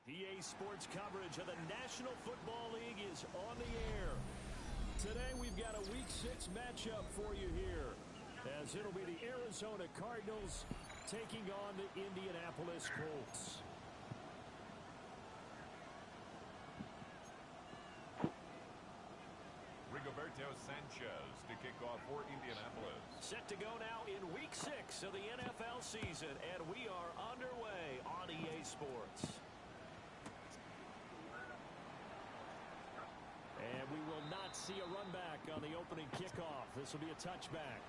EA Sports coverage of the National Football League is on the air. Today we've got a Week 6 matchup for you here, as it'll be the Arizona Cardinals taking on the Indianapolis Colts. Rigoberto Sanchez to kick off for Indianapolis. Set to go now in Week 6 of the NFL season, and we are underway on EA Sports. And we will not see a run back on the opening kickoff. This will be a touchback.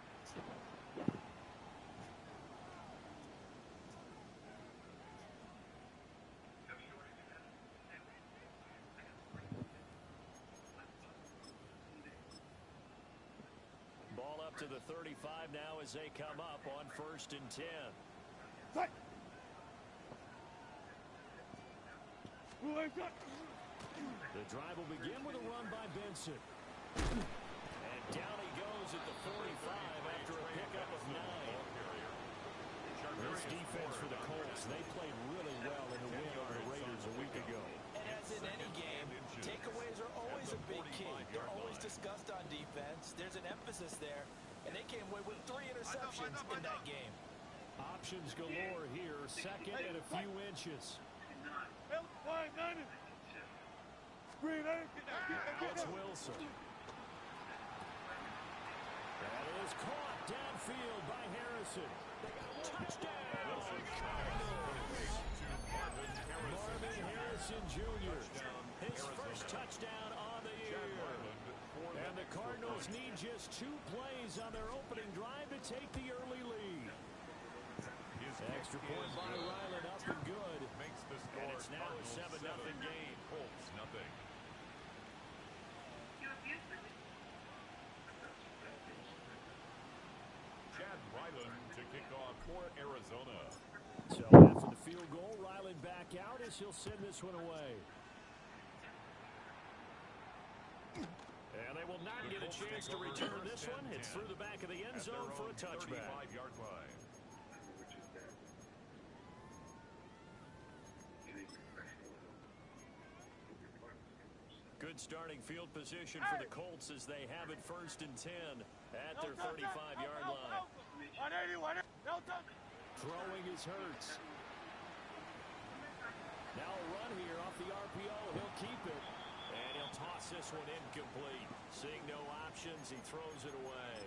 Ball up to the 35 now as they come up on 1st and 10. The drive will begin with a run by Benson. And down he goes at the 45 after a pickup of 9. This defense for the Colts, they played really well in the win on the Raiders a week ago. And as in any game, takeaways are always a big key. They're always discussed on defense. There's an emphasis there, and they came away with 3 interceptions in that game. Options galore here, second and a few inches. It's Wilson. That is caught downfield by Harrison. Touchdown! Marvin Harrison Jr. His first touchdown on the year. And the Cardinals need just 2 plays on their opening drive to take the early lead. Extra point by Ryland up and good. And it's now a 7-0 game. Colts nothing. Chad Ryland to kick off for Arizona. So after the field goal, Ryland back out as he'll send this one away. And they will not get a chance to return this one. It's through the back of the end zone for a touchback. 35-yard line. Good starting field position for the Colts as they have it 1st and 10 at their 35-yard line. Throwing is Hurts. Now a run here off the RPO. He'll keep it. And he'll toss this one incomplete. Seeing no options, he throws it away.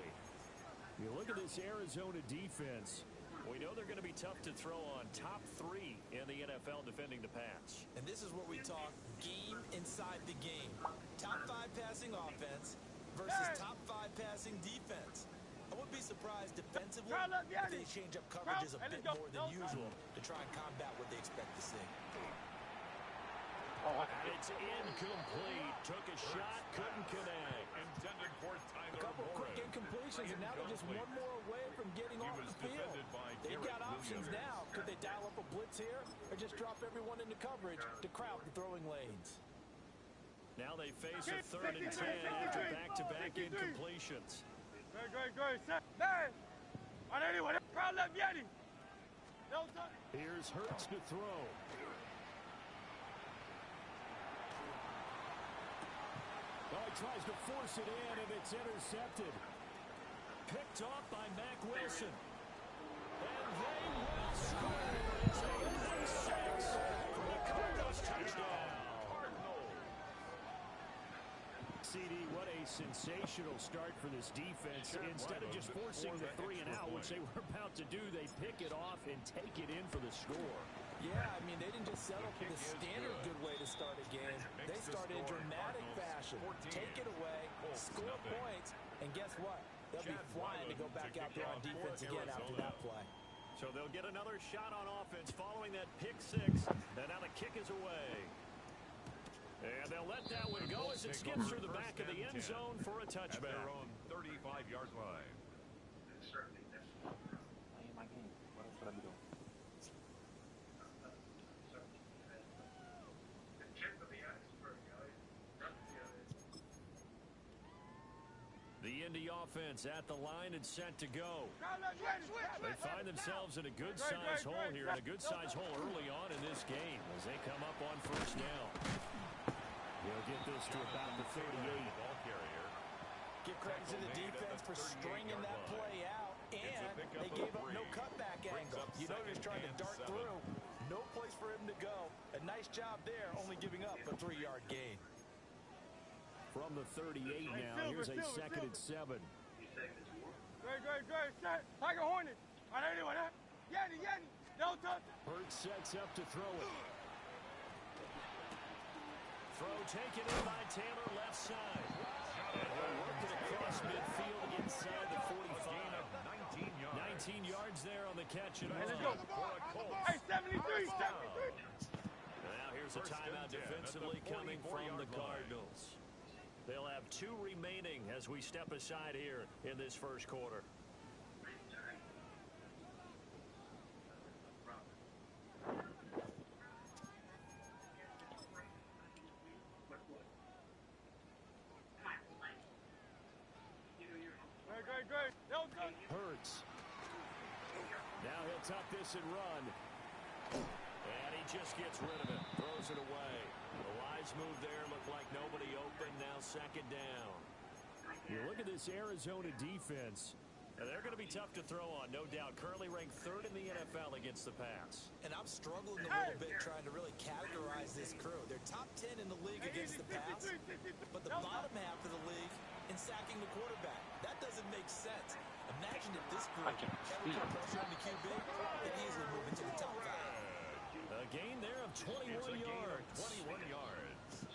You look at this Arizona defense. We know they're going to be tough to throw on. Top 3 in the NFL defending the pass. And this is where we talk game inside the game. Top 5 passing offense versus top 5 passing defense. I wouldn't be surprised defensively if they change up coverages a bit more than usual to try and combat what they expect to see. And it's incomplete. Took a shot, couldn't connect. Intended for Tyler A couple Morris. quick incompletions, and now they're just one more away from getting off the field. They've got options now. Could they dial up a blitz here or just drop everyone into coverage to crowd the throwing lanes? Now they face a 3rd and 10 after back-to-back incompletions. Here's Hurts to throw. Well, he tries to force it in, and it's intercepted. Picked off by Mack Wilson. And they will score. It's a 1-6 for the Cardinals touchdown. CD, what a sensational start for this defense. Instead of just forcing the 3-and-out, which they were about to do, they pick it off and take it in for the score. Yeah, I mean, they didn't just settle for the standard good way to start a game. They start in dramatic fashion. Take it away, score points, and guess what? They'll be flying to go back out there on defense again after that play. So they'll get another shot on offense following that pick six. And now the kick is away. And they'll let that one go as it skips through the back of the end zone for a touchback. At their own 35-yard line. The Indy offense at the line and set to go. They find themselves in a good-sized hole here, and a good-sized hole early on in this game as they come up on first down. They'll get this to about the 38. Ball carrier. Give credit to the defense for stringing that play out, and they gave up no cutback angle. You know he's trying to dart through. No place for him to go. A nice job there, only giving up a 3-yard gain. From the 38 now, here's a second and 7. Hurts sets up to throw it. Throw taken in by Taylor, left side. And he'll work it across midfield inside the 45. 19 yards there on the catch and run. Hey, 73. Now here's a timeout defensively coming from the Cardinals. They'll have 2 remaining as we step aside here in this first quarter. Hurts. Now he'll tuck this and run. And he just gets rid of it. Throws it away. The wise move there. Looked like nobody open. Now second down. You look at this Arizona defense. They're going to be tough to throw on, no doubt. Currently ranked 3rd in the NFL against the pass. And I'm struggling a little bit trying to really categorize this crew. They're top 10 in the league against the pass, but the bottom half of the league in sacking the quarterback. That doesn't make sense. Imagine if this group ever put pressure on the QB, they'd easily move into the top 5. A gain there of 21 yards. 21 yards.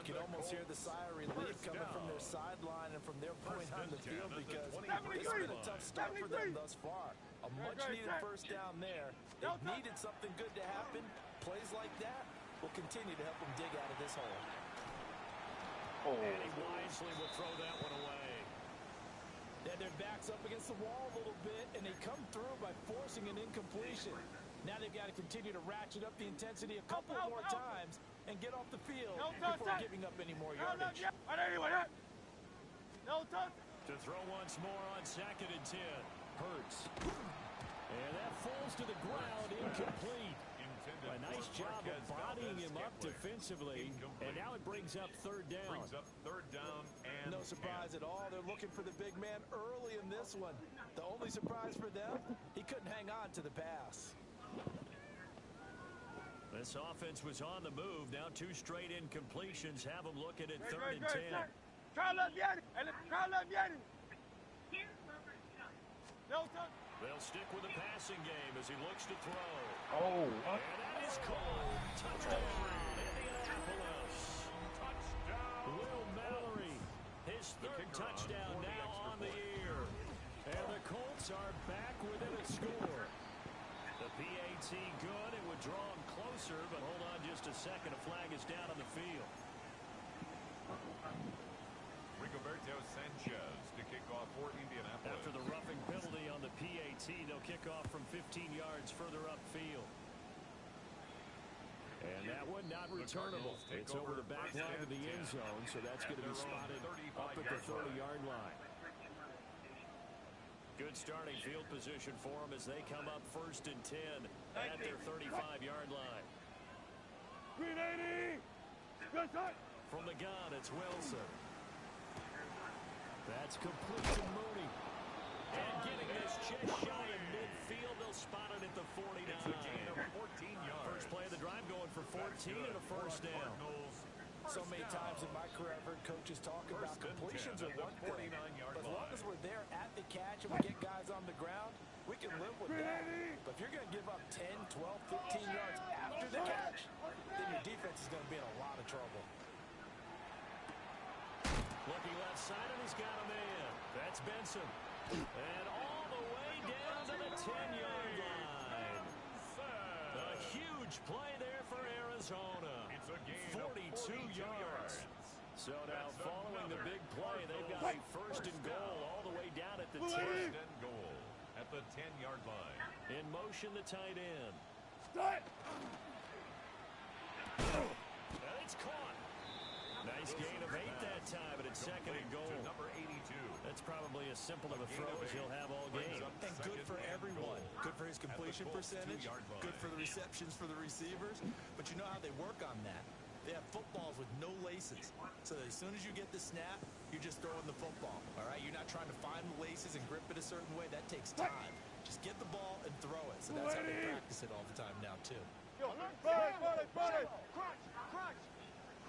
You can almost hear the sigh of relief coming from their sideline and from their point on the field because it's been a tough start for them thus far. A much-needed first down there. They've needed something good to happen. Plays like that will continue to help them dig out of this hole. And he wisely will throw that one away. Then their backs up against the wall a little bit, and they come through by forcing an incompletion. Now they've got to continue to ratchet up the intensity a couple more times and get off the field before giving up any more yardage. To throw once more on second and 10. Hurts. And that falls to the ground, incomplete. A nice job of bodying him up defensively, and now it brings up third down. And no surprise at all. They're looking for the big man early in this one. The only surprise for them, he couldn't hang on to the pass. This offense was on the move. Now 2 straight incompletions have them looking at 3rd and 10. They'll stick with the passing game as he looks to throw. Oh, and that is called. Touchdown, Indianapolis. Touchdown. Will Mallory, his 3rd touchdown now on the year. And the Colts are back within a score. The PAT good. It would draw him closer, but hold on just a second. A flag is down on the field. Rigoberto Sanchez to kick off for Indianapolis. After the roughing penalty on the PAT, they'll kick off from 15 yards further upfield. And that one not returnable. It's over the back line of the end zone, so that's going to be spotted up at the 30-yard line. Good starting field position for them as they come up 1st and 10 at their 35-yard line. 380. From the gun, it's Wilson. That's complete to Mooney. And getting this just shy of midfield, they'll spot it at the 49. It's a gain of 14 yards. First play of the drive going for 14 and a first down. So many times in my career I've heard coaches talk about completions are one thing, but as long as we're there at the catch and we get guys on the ground, we can live with that. But if you're going to give up 10, 12, 15 yards after the catch, then your defense is going to be in a lot of trouble. outside, and he's got a man. That's Benson. And all the way down to the 10-yard line. A huge play there for Arizona. It's a gain 42 yards. So now following the big play, they've got a first and goal all the way down at the 10. First and goal at the 10-yard line. In motion, the tight end. And it's caught. Nice gain of 8 that time, but it's second and goal. To number 82. That's probably as simple of a throw as he'll have all game. And good for everyone. Good for his completion percentage. Good for the receptions for the receivers. But you know how they work on that. They have footballs with no laces. So as soon as you get the snap, you're just throwing the football. All right? You're not trying to find the laces and grip it a certain way. That takes time. Just get the ball and throw it. So that's how they practice it all the time now, too. Yo,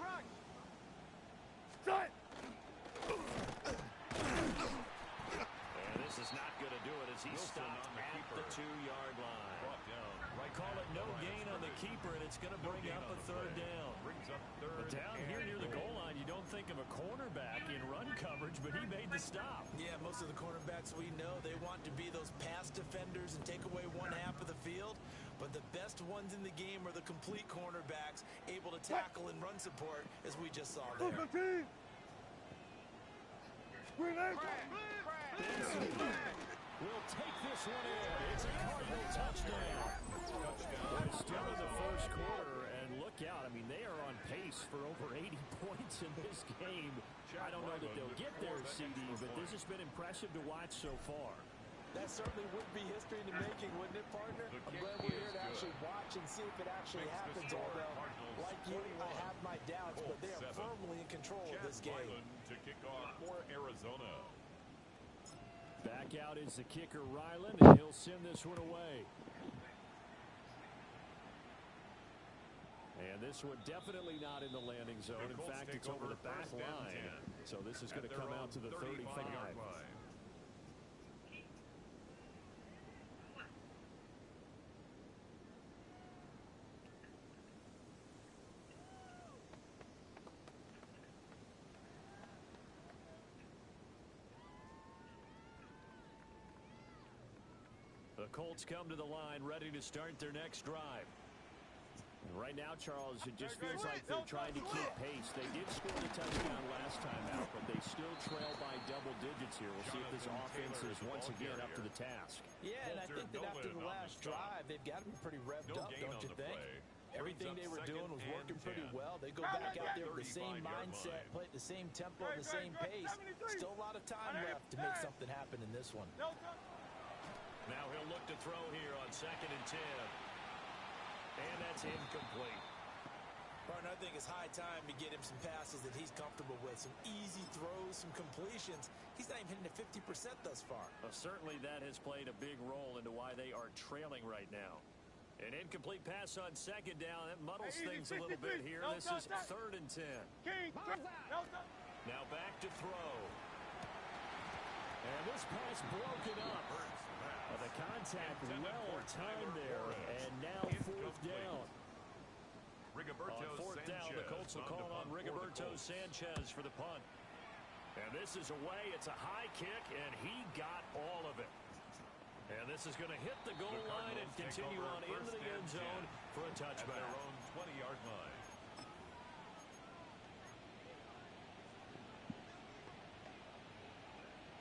crunch. Start. And this is not going to do it as he stopped at the 2-yard line. Brought down. Call it no gain on the keeper, and it's going to bring up a third down. Brings up third. But down here near the goal line, you don't think of a cornerback in run coverage, but he made the stop. Yeah, most of the cornerbacks we know, they want to be those pass defenders and take away one half of the field. But the best ones in the game are the complete cornerbacks, able to tackle and run support, as we just saw there. Will take this one in. It's a Cardinal touchdown. They're still in the first quarter, and look out. I mean, they are on pace for over 80 points in this game. I don't know that they'll get there, CD, but this has been impressive to watch so far. That certainly would be history in the making, wouldn't it, partner? I'm glad we're here to actually watch and see if it actually happens, although, like you, I have my doubts, but they are firmly in control of this game. To kick off for Arizona. Back out is the kicker, Ryland, and he'll send this one away. And this one definitely not in the landing zone. In fact, it's over the back line. So this is going to come out to the 35. The Colts come to the line, ready to start their next drive. And right now, Charles, it just feels like they're trying to keep pace. They did score the touchdown last time out, but they still trail by double digits here. We'll see if this offense is once again up to the task. Yeah, and I think that after the last drive, they've got to be pretty revved up, don't you think? Everything they were doing was working pretty well. They go back out there with the same mindset, play at the same tempo, and the same pace. Still a lot of time left to make something happen in this one. Now he'll look to throw here on 2nd and 10. And that's incomplete. Partner, I think it's high time to get him some passes that he's comfortable with. Some easy throws, some completions. He's not even hitting at 50% thus far. Well, certainly that has played a big role into why they are trailing right now. An incomplete pass on 2nd down. That muddles things a little bit here. This is 3rd and 10. Now back to throw. And this pass broken up. The contact well timed there, and now 4th down. On 4th down, the Colts will call on Rigoberto Sanchez for the punt. And this is away. It's a high kick, and he got all of it. And this is going to hit the goal line and continue on into the end zone for a touchback. At their own 20-yard line.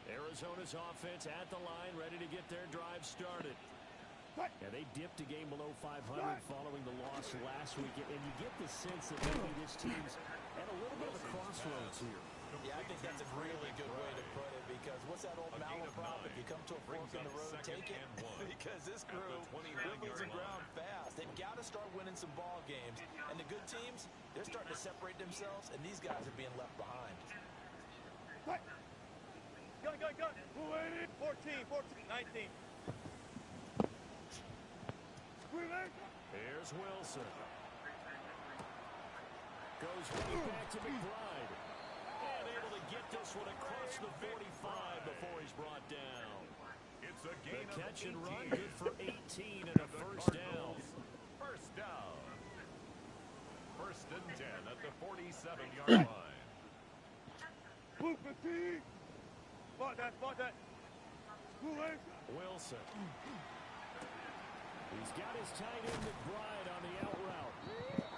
Arizona's offense at the line, ready to get their drive started. And they dipped a game below 500 following the loss last week. And you get the sense that maybe this team's at a little bit of a crossroads here. Yeah, I think that's a really good way to put it, because what's that old malaprop? If you come to a fork in the road, take it. Because this crew will lose the ground fast. They've got to start winning some ball games. And the good teams, they're starting to separate themselves, and these guys are being left behind. Gun. 14, 19. Here's Wilson. Goes right back to McBride. And able to get this one across the 45 before he's brought down. It's a gain the catch and of 18. run, good for 18 and a first down. First down. 1st and 10 at the 47-yard line. 2-15. Spot that, spot that. Wilson. He's got his tight end McBride on the out route.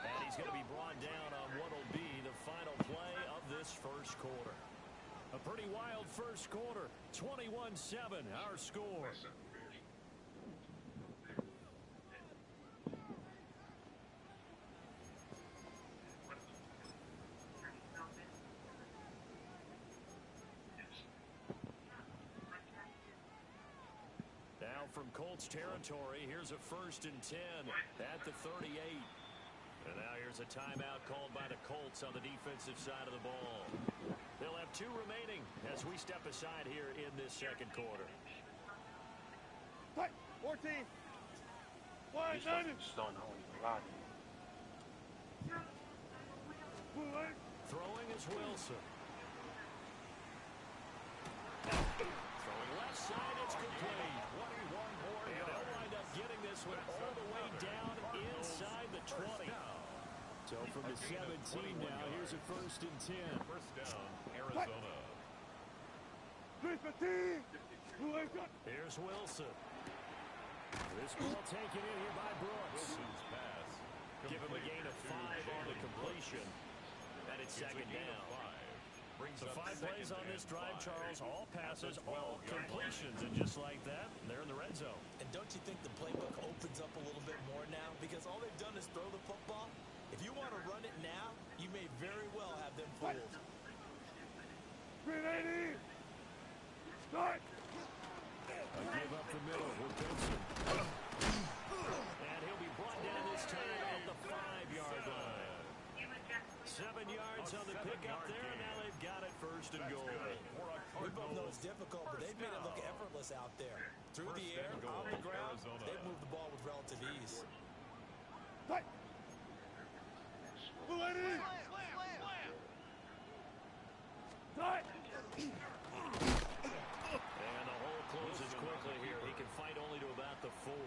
And he's going to be brought down on what will be the final play of this first quarter. A pretty wild first quarter. 21-7, our score. From Colts territory, here's a 1st and 10 at the 38. And now here's a timeout called by the Colts on the defensive side of the ball. They'll have 2 remaining as we step aside here in this second quarter. 14. Throwing is Wilson. Throwing left side, it's complete. 21 more. And they'll wind up getting this one all the way down inside the 20. So from the 17 now, here's a 1st and 10. First down, Arizona. 3-15. Here's Wilson. This ball taken in here by Brooks. Wilson's pass. Give him a gain of 5 on the completion. And it's second down. So 5 plays on this drive, Charles. All passes, all completions. And just like that, they're in the red zone. And don't you think the playbook opens up a little bit more now? Because all they've done is throw the football. If you want to run it now, you may very well have them fooled. 380. Start. A give up the middle with Benson. And he'll be brought down this time at the 5-yard line. 7 yards on the pickup there. Now they've got it 1st and goal. We both know it's difficult, but they've made it look effortless out there. Through the air, on the ground, they've moved the ball with relative ease. Start. 280. Start. And the hole closes quickly here. He can fight only to about the 4.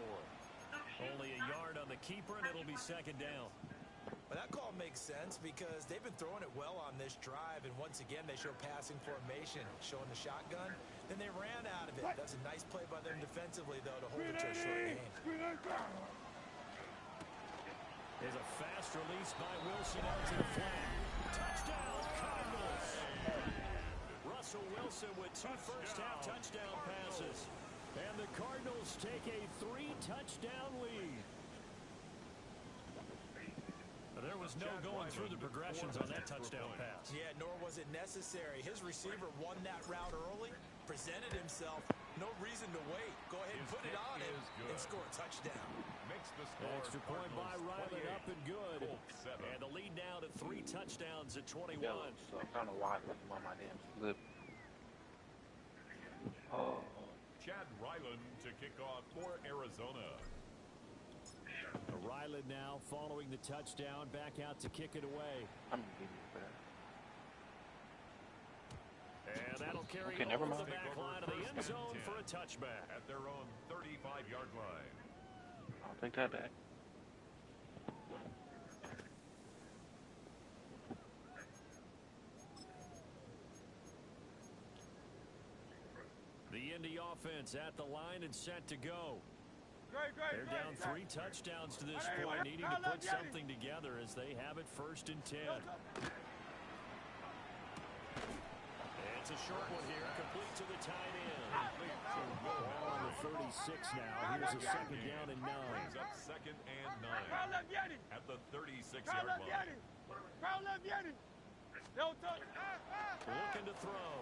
Only a yard on the keeper, and it'll be second down. Well, that call makes sense because they've been throwing it well on this drive, and once again, they show passing formation, showing the shotgun. Then they ran out of it. That's a nice play by them defensively, though, to hold it to a short gain. There's a fast release by Wilson out to the flat. Touchdown, Cardinals! Russell Wilson with 2 first-half touchdown passes. And the Cardinals take a 3-touchdown lead. There was no going through the progressions on that touchdown pass. Yeah, nor was it necessary. His receiver won that route early, presented himself. No reason to wait. Go ahead and put it on him and score a touchdown. Makes the score. Extra point by Ryland, up and good. And the lead now to 3 touchdowns at 21. So I found a lot of on my damn slip. Oh. Chad Ryland to kick off for Arizona. Ryland now following the touchdown, back out to kick it away. I'm gonna give you that. And that'll carry never over mind. the back line of the end zone for a touchback. At their own 35-yard line. I'll take that back. The Indy offense at the line and set to go. They're down 3 touchdowns to this point, needing to put something together as they have it 1st and 10. It's a short one here, complete to the tight end. Ball on the 36 now. Here's a 2nd down and 9. Brings up 2nd and 9 at the 36-yard line. Looking to throw.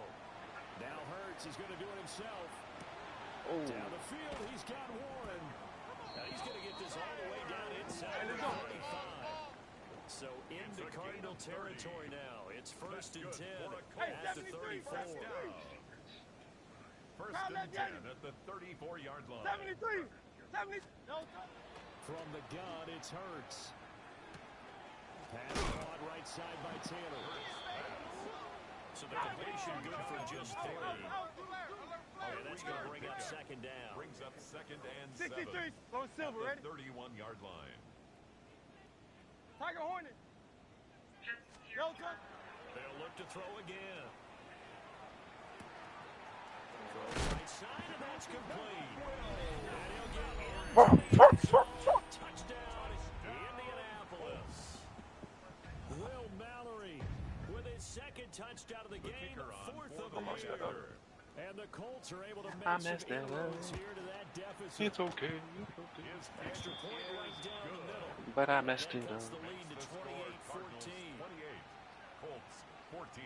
Now Hurts is going to do it himself. Oh. Down the field, he's got one. Now he's going to get this all the way down inside the 45. So into Cardinal territory now. It's 1st and 10 at the 34. First and 10 at the 34-yard line. 73. From the gun, it's Hurts. Pass caught right side by Taylor. So the completion good for just 3. And that's going to bring up 2nd down. Brings up 2nd and 7 63. Lone Silver, at ready? the 31-yard line. Tiger Hornet. They'll look to throw again. Right side, and that's complete. And he'll get into the end zone. Touchdown, Indianapolis. Will Mallory with his second touchdown of the game, fourth of the year. And the Colts are able to make some inroads here to that deficit. It's okay. It's okay. Extra point right down the middle. But I messed it up. That's the lead to 28-14. 28. Colts 14.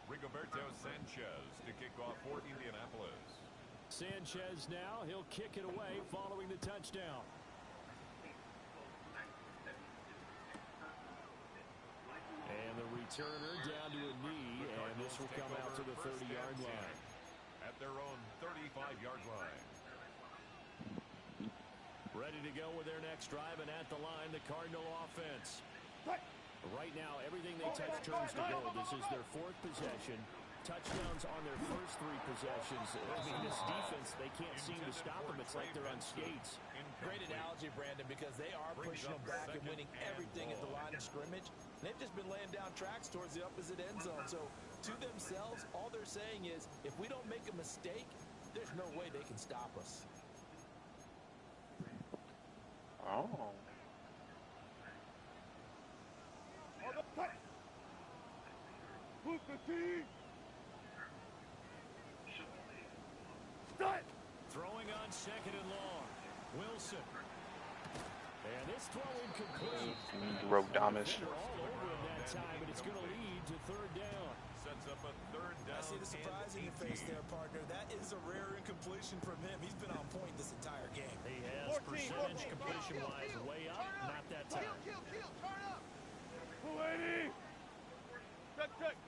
Rigoberto Sanchez to kick off for Indianapolis. Sanchez now, he'll kick it away following the touchdown. And the returner down to a knee, and this will come out to the 30-yard line. At their own 35-yard line. Ready to go with their next drive, and at the line, the Cardinal offense. Right now, everything they touch turns to gold. This is their fourth possession. Touchdowns on their first three possessions. I mean, this defense, they can't seem to stop them. It's like they're on skates. Great analogy, Brandon, because they are pushing them back and winning everything at the line of scrimmage. They've just been laying down tracks towards the opposite end zone. So, to themselves, all they're saying is, if we don't make a mistake, there's no way they can stop us. Oh. Throwing on second and long. Wilson. And this throw incomplete. Rodamus. All over him that time, and it's going to lead to third down. Sets up a third down. I see the surprise in your face there, partner. That is a rare incompletion from him. He's been on point this entire game. He has percentage completion-wise way up, not that time. Turn up. 280. Check.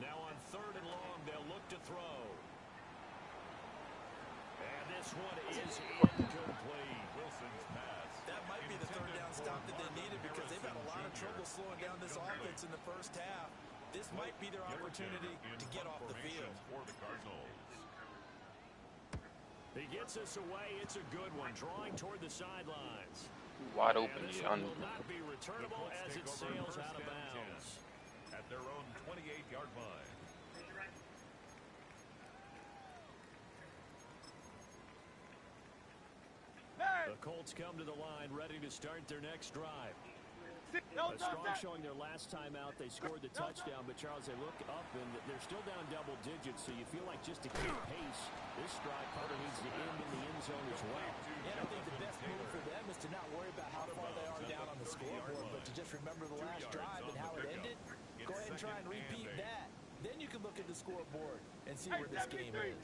Now on third and long, they'll look to throw. And this one is incomplete. Wilson's pass. That might be the third down stop that they needed because they've had a lot of trouble slowing down this offense in the first half. This might be their opportunity to get off the field. For the Cardinals. He gets us away. It's a good one, drawing toward the sidelines. Wide open. And this one will not be returnable as it sails out of bounds. At their own 28-yard line. The Colts come to the line, ready to start their next drive. Strong showing their last time out. They scored the touchdown, but Charles, they look up and they're still down double digits, so you feel like just to keep pace, this drive probably needs to end in the end zone as well. And I think the best move for them is to not worry about how far they are down on the scoreboard, but to just remember the last drive and how it ended. Go ahead and try and repeat that. Then you can look at the scoreboard and see where this game is.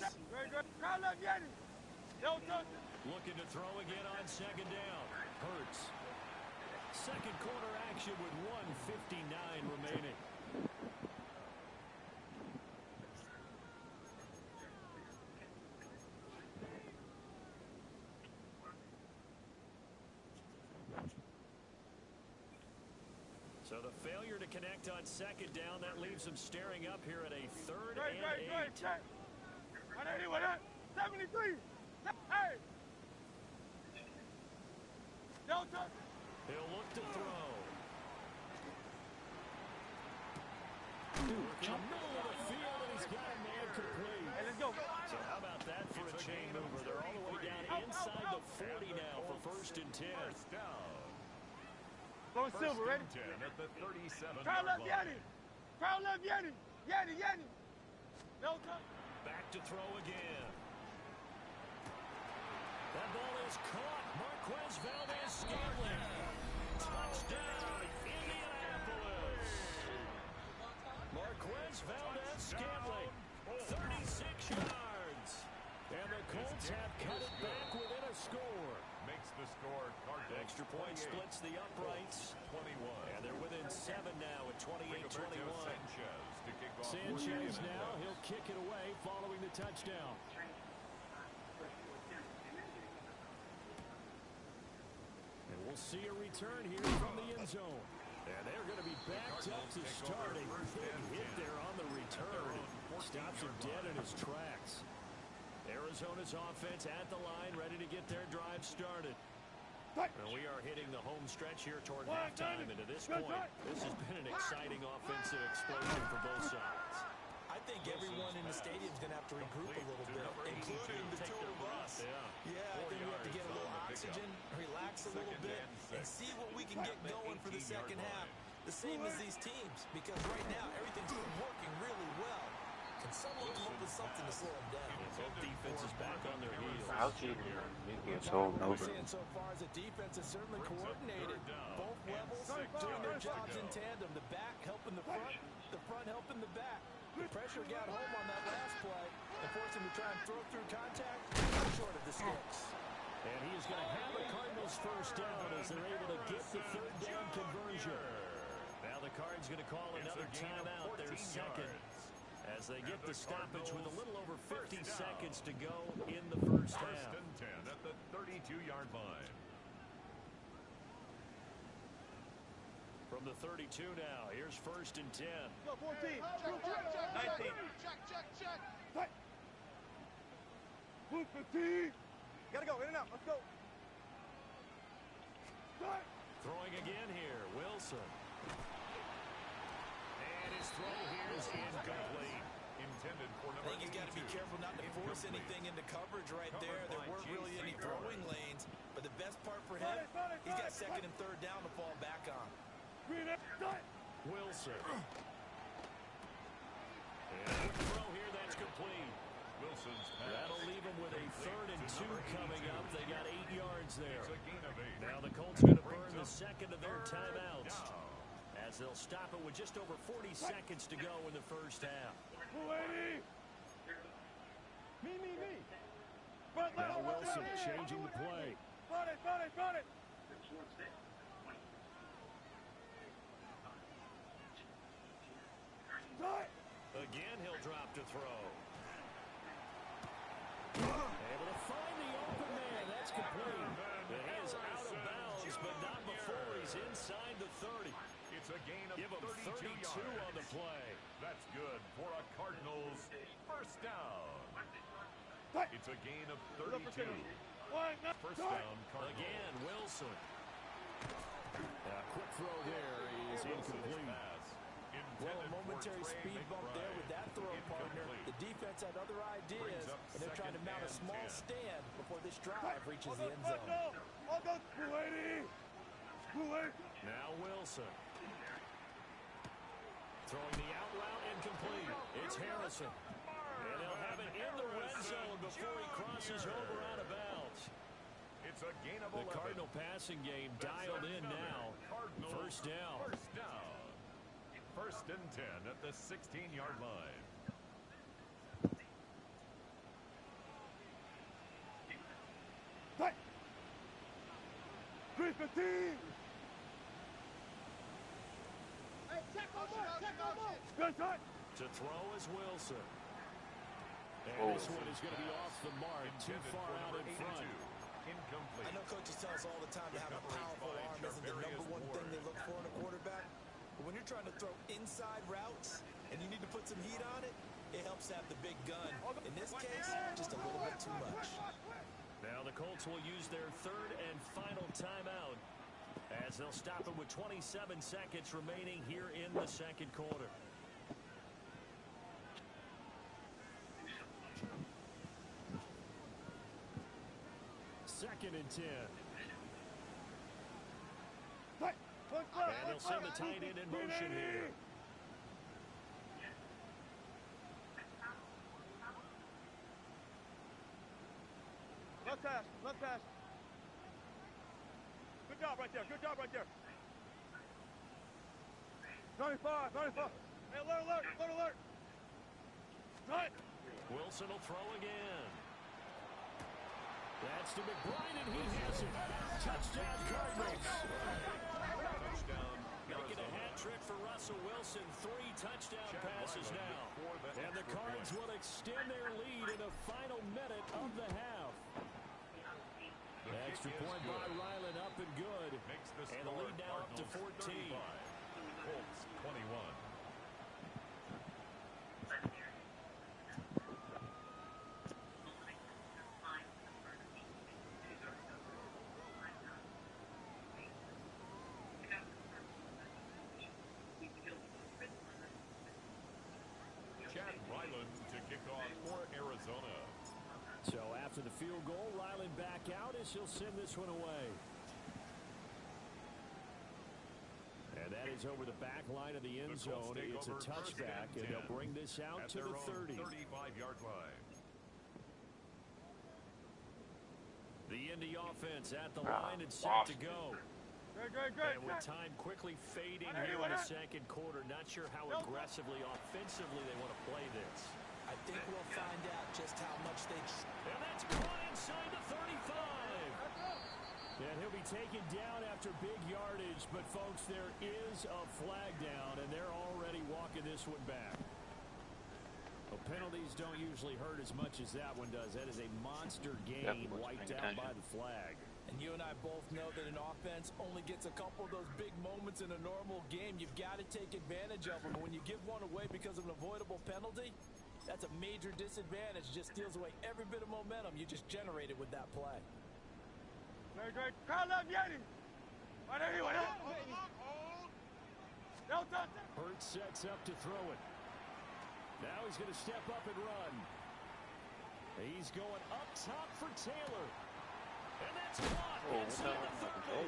Looking to throw again on second down. Hurts. Second quarter action with 1:59 remaining. So the failure to connect on second down, that leaves them staring up here at a third and 8. 73. Hey. Delta. He'll look to throw. Middle of the field, and he's got a man complete. Hey, let's go. So how about that for a chain mover? They're all the way down inside the 40 now for first and 10. First down. Going silver, ready? 10 at the 37-yard Crowd left line. Yanni. Crowd left Yanni. Yanni. Delta. Back to throw again. That ball is caught. Marquez Valdez-Scantling. Touchdown, Indianapolis. Marquez Valdez-Scantling, 36 yards. And the Colts have cut it back within a score. Makes the score Cardinals. Extra point splits the uprights. 21. And they're within 7 now at 28-21. Sanchez to kick off. Sanchez now, he'll kick it away following the touchdown. And we'll see a return here from the end zone. And they're going to be backed up to start. A big hit there on the return. Stops him dead in his tracks. Arizona's offense at the line, ready to get their drive started. And we are hitting the home stretch here toward halftime, and to this point, this has been an exciting offensive explosion for both sides. I think everyone in the stadium is going to have to regroup a little bit, including the two of us. Yeah, I think we have to get a little oxygen, relax a little bit, and see what we can get going for the second half. The same as these teams, because right now everything's been working really well. Can someone come up with something to slow them down? Both defenses back on their heels. How's he getting so What we're over? seeing so far is the defense is certainly coordinated. Both levels doing their jobs in tandem. The back helping the front helping the back. The pressure got home on that last play and forced him to try and throw through contact short of the sticks. And he is going to have a Cardinals first down as they're able to get the third down conversion. Now the Cards going to call another timeout, their second, as they get the stoppage with a little over 50 seconds to go in the first half. First and 10 at the 32-yard line. From the 32 now, here's first and 10. Go, 14. 19. Check. Move 15. Gotta go, in and out. Let's go. Throwing again here, Wilson. And his throw here is incomplete. Intended for I number think he's got to be careful not to force anything into coverage right there. There weren't really any throwing lanes, but the best part for him, he's got second and third down to fall back on. Wilson. And a throw here that's complete. Wilson's pass. That'll leave him with a third and 2 coming up. They got 8 yards there. It's a gain of 8. Now the Colts going to burn the second of their timeouts as they'll stop it with just over 40 seconds to go in the first half. Me. Now Wilson changing the play. Front it. Again, he'll drop to throw. Able to find the open man. That's complete. He is out of bounds, but not before he's inside the 30. It's a gain of Give him 32 yards. on the play. That's good for a Cardinals first down. It's a gain of 32. First down, Cardinals. Again, Wilson. Quick throw there is incomplete. Well, a momentary speed bump there with that throw, partner. The defense had other ideas, and they're trying to mount a small stand before this drive reaches the end zone. Now Wilson. Throwing the out route incomplete. It's Harrison. And they'll have it in the red zone before he crosses over out of bounds. It's a gain of 11. The Cardinal passing game dialed in now. First down. First and 10 at the 16-yard line. To throw is Wilson. And this one is going to be off the mark, too far out in front. Incomplete. I know coaches tell us all the time to have a powerful arm isn't the number one thing they look for in a quarterback. But when you're trying to throw inside routes and you need to put some heat on it, it helps to have the big gun. In this case, just a little bit too much. Now the Colts will use their third and final timeout as they'll stop it with 27 seconds remaining here in the second quarter. Second and 10. And they'll send the tight end in motion here. Left pass. Good job right there. 95. Hey, alert. Right. Wilson will throw again. That's to McBride, and he has it. Touchdown, Cardinals. Making a hat trick for Russell Wilson. 3 touchdown passes now. And the Cards will extend their lead in the final minute of the half. Extra point by Ryland up and good. And the lead now up to 14. Colts 21. for the field goal. Ryland back out as he'll send this one away. And that is over the back line of the end zone. It's a touchback, and they'll bring this out to the 30. 35-yard line. The Indy offense at the line and set to go. And with time quickly fading here in the second quarter, not sure how aggressively, offensively they want to play this. I think we'll find out just how much they... And that's caught inside the 35. And he'll be taken down after big yardage, but folks, there is a flag down, and they're already walking this one back. Well, penalties don't usually hurt as much as that one does. That is a monster gain wiped out by the flag. And you and I both know that an offense only gets a couple of those big moments in a normal game. You've got to take advantage of them. And when you give one away because of an avoidable penalty, that's a major disadvantage. Just steals away every bit of momentum you just generated with that play. Hurts sets up to throw it. Now he's going to step up and run. He's going up top for Taylor. And that's caught inside the 30.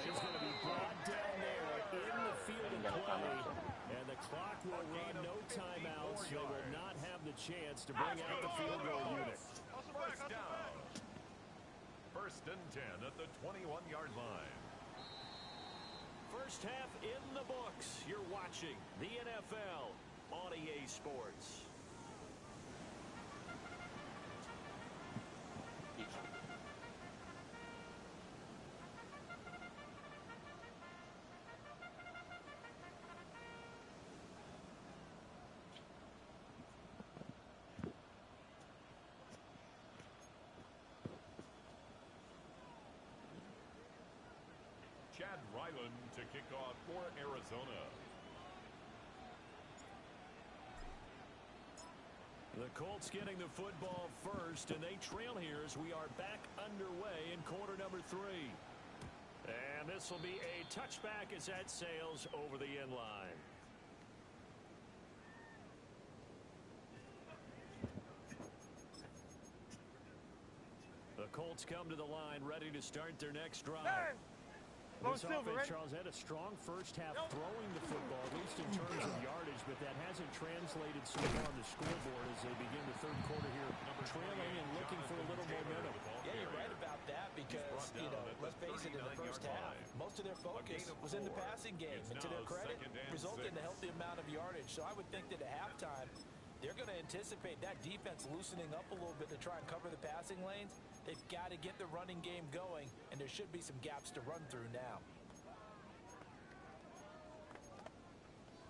He's going to be brought down there in the field of play. And the clock will run, no timeouts. They will not have the chance to bring out the field goal unit. First down. First and 10 at the 21-yard line. First half in the books. You're watching the NFL on EA Sports. Chad Ryland to kick off for Arizona. The Colts getting the football first, and they trail here as we are back underway in quarter number 3. And this will be a touchback as that sails over the end line. The Colts come to the line ready to start their next drive. This offense, Charles, had a strong first half throwing the football, at least in terms of yardage, but that hasn't translated so far on the scoreboard as they begin the third quarter here, trailing and looking for a little momentum. Yeah, you're right about that because, you know, let's face it, in the first half, most of their focus was in the passing game. And to their credit, resulted in a healthy amount of yardage. So I would think that at halftime, they're going to anticipate that defense loosening up a little bit to try and cover the passing lanes. They've got to get the running game going, and there should be some gaps to run through now.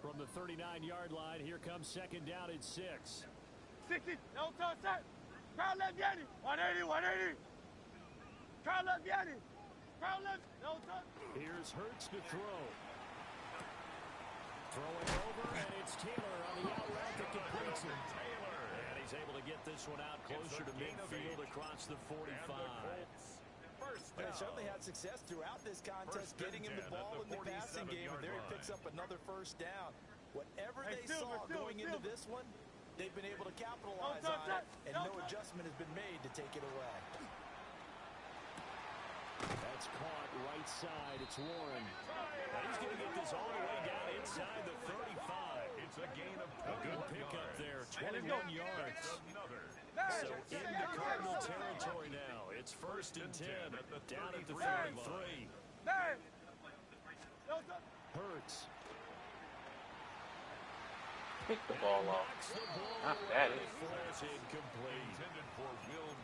From the 39-yard line, here comes second down at 6. 60, no touch set. Crowd left Yanni. 180, 180. Crowd left Yanni. Crowd left, no touch. Here's Hurts to throw. Throwing over, and it's Taylor on the out route that completes it. And he's able to get this one out closer to midfield across the 45. They certainly had success throughout this contest, getting him the ball in the passing game, and there he picks up another first down. Whatever they saw going into this one, they've been able to capitalize on it, and no adjustment has been made to take it away. That's caught right side. It's Warren. He's going to get this all the way down inside the 35. It's a gain of a good pickup there, 21 yards. So into Cardinal territory now. It's first and 10 down at the 33. Hurts. Pick the ball off. Not bad. Flash incomplete. Well,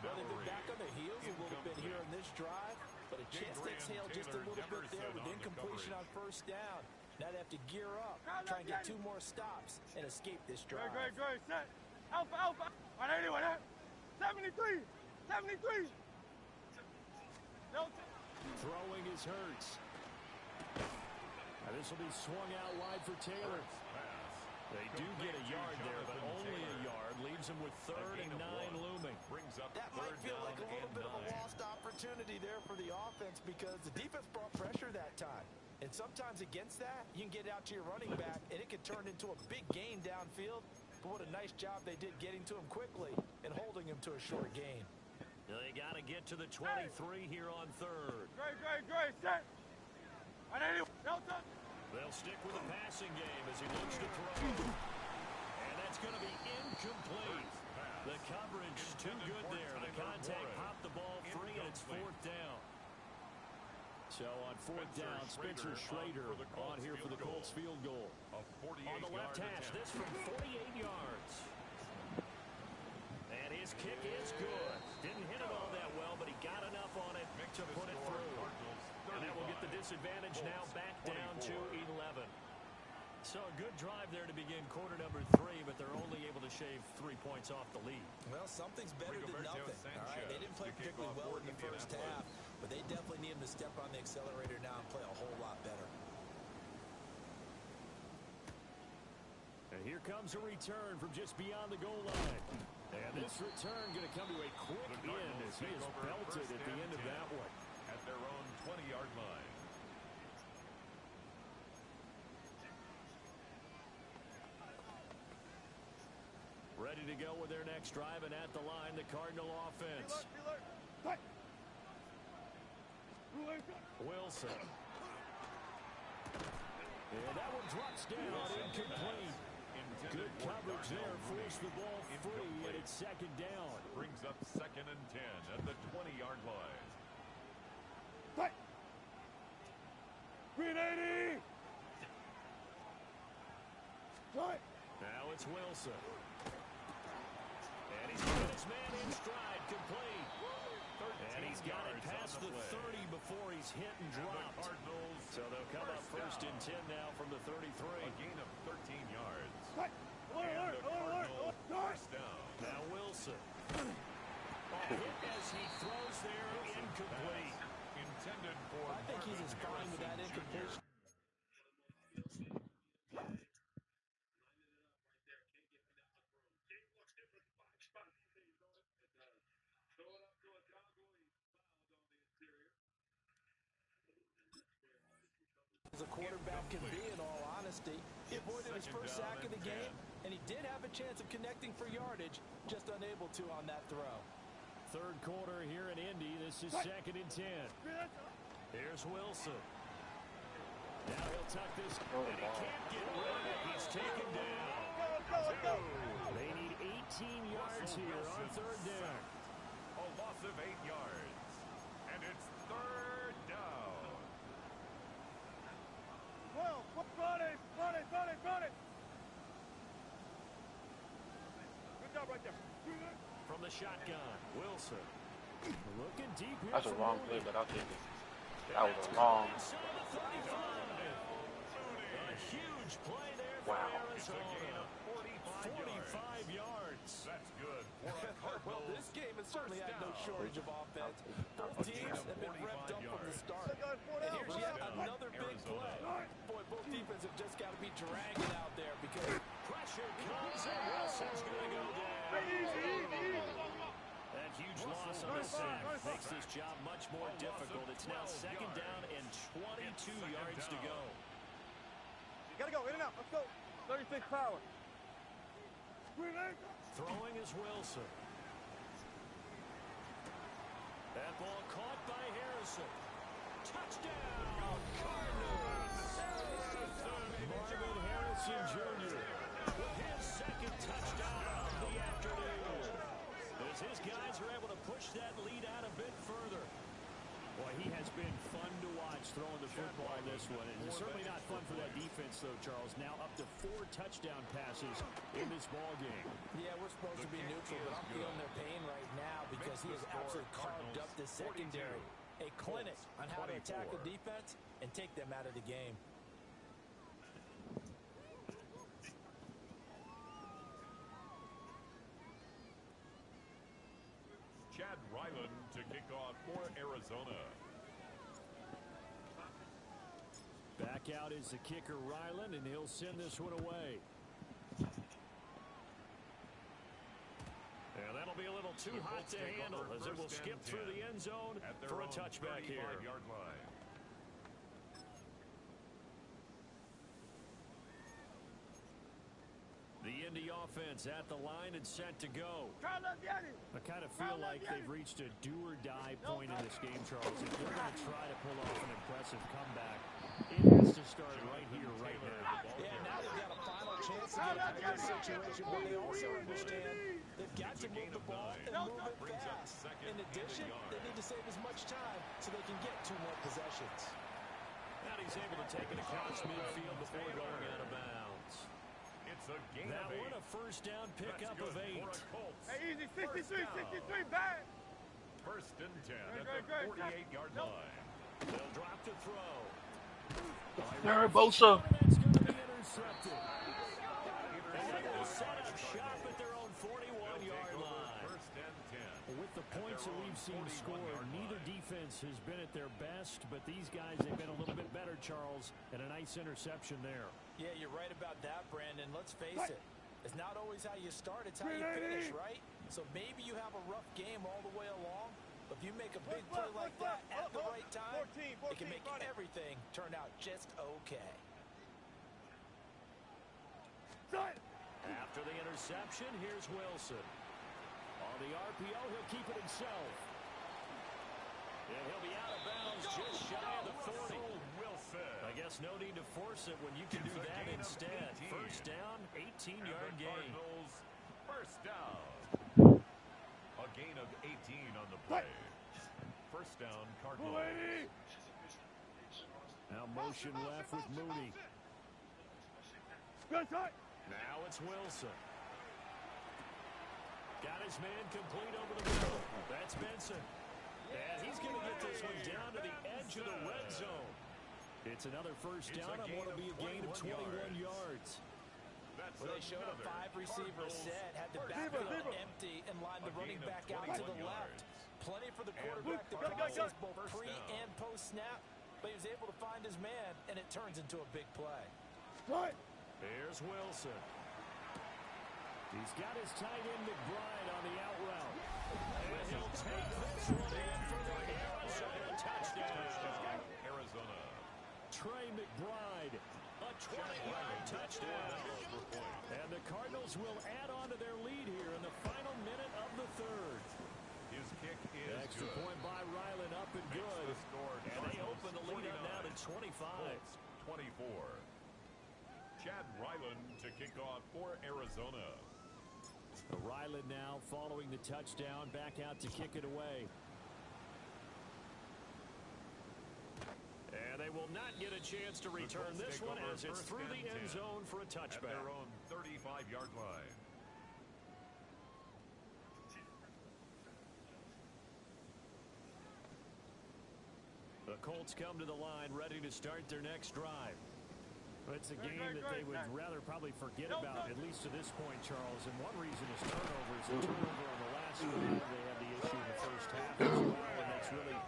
they've been back on their heels a little bit here on this drive, but a chance to exhale just a little bit there with incompletion on first down. Now they have to gear up, try and get 2 more stops, and escape this drive. Great, set. Alpha, alpha. 180, 73, 73. No. Throwing is Hurts. Now this will be swung out wide for Taylor. They do get a yard there, but only a yard. Leaves them with 3rd and 9 looming. That might feel like a little bit of a lost opportunity there for the offense because the defense brought pressure that time. And sometimes against that, you can get out to your running back, and it can turn into a big gain downfield. But what a nice job they did getting to him quickly and holding him to a short gain. They got to get to the 23 here on third. Great, set. 180. No touch. They'll stick with the passing game as he looks to throw. And that's going to be incomplete. The coverage too good there. The contact popped the ball free, and it's fourth down. So on fourth down, Spencer Schrader on here for the Colts field goal. On the left hash, this from 48 yards. And his kick is good. Didn't hit it all that well, but he got enough on it to put it through. And that will get the disadvantage now back down to 11. So a good drive there to begin quarter number 3, but they're only able to shave 3 points off the lead. Well, something's better than nothing. All right, they didn't play particularly well in the first half, but they definitely need him to step on the accelerator now and play a whole lot better. And here comes a return from just beyond the goal line. And this return going to come to a quick end as he is belted at the end of that one. At their own 20-yard line. Ready to go with their next drive, and at the line, the Cardinal offense. Wilson. And that one drops down, incomplete. Good coverage there, forced the ball free, and it's second down. Brings up 2nd and 10 at the 20-yard line. 380. Now it's Wilson. And he's got his man in stride, complete. And he's got it past the 30 before he's hit and dropped. So they'll come up first and 10 now from the 33. A gain of 13 yards. Alert. First down. Now Wilson. Hit as he throws there, incomplete. Intended for I think he's as fine with that incompletion. As a quarterback can be, in all honesty. He avoided his first sack of the game, and he did have a chance of connecting for yardage, just unable to on that throw. Third quarter here in Indy. This is 2nd and 10. Here's Wilson. Now he'll tuck this, and he can't get rid of it. He's taken down. Go. They need 18 yards here on third down. A loss of 8 yards. And it's third down. Well, run it. Good job right there. From the shotgun, Wilson. Looking deep here. That's a wrong play, but I'll take it. That was a long. A huge play there for Arizona. 45 yards. That's good. Well, this game has certainly had no shortage of offense. Both teams have been revved up from the start. And here's yet another big play. Boy, both defenses have just got to be dragging out there because Pressure comes, and Wilson's going to go down. That huge loss on the sack makes this job much more difficult. It's now second down and 22 yards to go. You gotta go, in and out. Let's go. 36 power. Throwing is Wilson. That ball caught by Harrison. Touchdown, Cardinals! Marvin Harrison Jr. with his second touchdown of the afternoon. As his guys are able to push that lead out a bit further. Boy, he has been fun to watch throwing the football in this one. And it's certainly not fun for that defense, though, Charles. Now up to 4 touchdown passes in this ball game. yeah, we're supposed to be neutral, but I'm feeling their pain right now because he has absolutely carved up the secondary. A clinic on how to attack a defense and take them out of the game. Chad Ryland to kick off for Arizona. Back out is the kicker, Ryland, and he'll send this one away. And that'll be a little too hot to handle as it will skip through the end zone for a touchback here. Yard line. The Indy offense at the line and set to go. Try left, Yanni. I kind of feel like they've reached a do-or-die point in this game, Charles. If they're going to try to pull off an impressive comeback, it has to start right here, right now. Yeah, now they've got a final chance to get out of this situation, but they also understand they've got to move the ball and move it fast. In addition, they need to save as much time so they can get 2 more possessions. And he's able to take it across midfield before going out of bounds. It's a gain That of 8. one a first down pickup of 8. Hey, easy, 63, 63, bad. First and 10 at the 48-yard line. They'll drop to throw. There, Bosa. That's going to be intercepted. And they will set up shop at their own 41-yard line. First and 10. With the points that we've seen scored, neither defense has been at their best, but these guys have been a little bit better, Charles, and a nice interception there. Yeah, you're right about that, Brandon. Let's face it. It's not always how you start, it's how you finish, right? So maybe you have a rough game all the way along, but if you make a big play like that at the right time, it can make everything turn out just okay. After the interception, here's Wilson. On the RPO, he'll keep it himself. And he'll be out of bounds just shy of the 40. I guess no need to force it when you can do that instead. First down, 18-yard gain. First down. A gain of 18 on the play. First down, Cardinals. Now motion left with Mooney. Now it's Wilson. Got his man complete over the middle. That's Benson. And he's going to get this one down to the edge of the red zone. It's another first down on what will be a gain of 21 yards. Well, they showed a 5-receiver set, had the backfield empty, and lined the running back out to the left. Plenty for the quarterback to process both pre- and post-snap, but he was able to find his man, and it turns into a big play. Here's Wilson. He's got his tight end McBride on the out route. And he'll take this one in for the Arizona touchdown. Arizona. Trey McBride, a 20-yard touchdown. And the Cardinals will add on to their lead here in the final minute of the third. His kick is Extra good. point by Ryland, up and good. And they open the lead up now to 25. Colts, 24. Chad Ryland to kick off for Arizona. Ryland now following the touchdown, back out to kick it away. And they will not get a chance to return this one as it's through the end zone for a touchback. At their own 35-yard line. The Colts come to the line ready to start their next drive. It's a game that they would rather probably forget about, at least to this point, Charles. And one reason is turnovers. A turnover on the last drive. They had the issue in the first half as well. And that's really,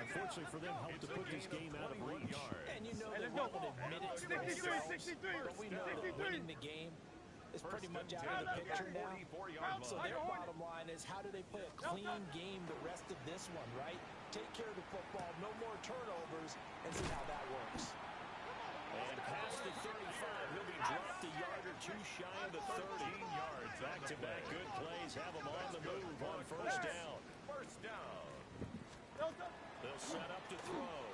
unfortunately for them, helped to put this game out of reach. And you know they won't admit it to themselves, but we know that winning the game is pretty much out of the picture now. So their bottom line is, how do they play a clean game the rest of this one, right? Take care of the football, no more turnovers, and see how that works. And past the 35, he'll be dropped a yard or two shy of the 30 yards. Back-to-back good plays have him on the move on first down. First down. They'll set up to throw.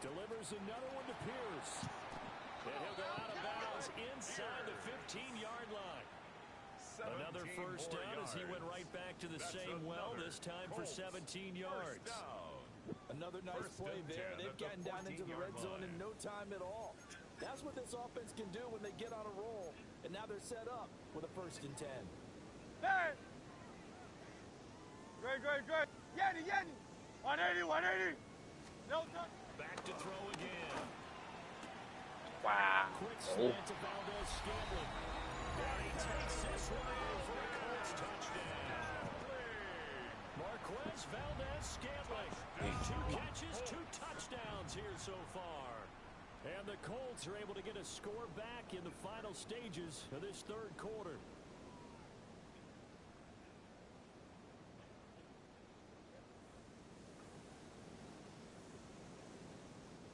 Delivers another one to Pierce. And he'll go out of bounds inside the 15-yard line. Another first down as he went right back to the same well, this time for 17 yards. Another nice play there. They've gotten down into the red zone in no time at all. That's what this offense can do when they get on a roll. And now they're set up with a 1st and 10. Hey! Great. Yanni. 180. No touch. Back to throw again. Wow. Quick slant to Valdez Scantling. And he takes this one in for a Colts touchdown. Marquez Valdez-Scantling. 2 catches, 2 touchdowns here so far. And the Colts are able to get a score back in the final stages of this third quarter.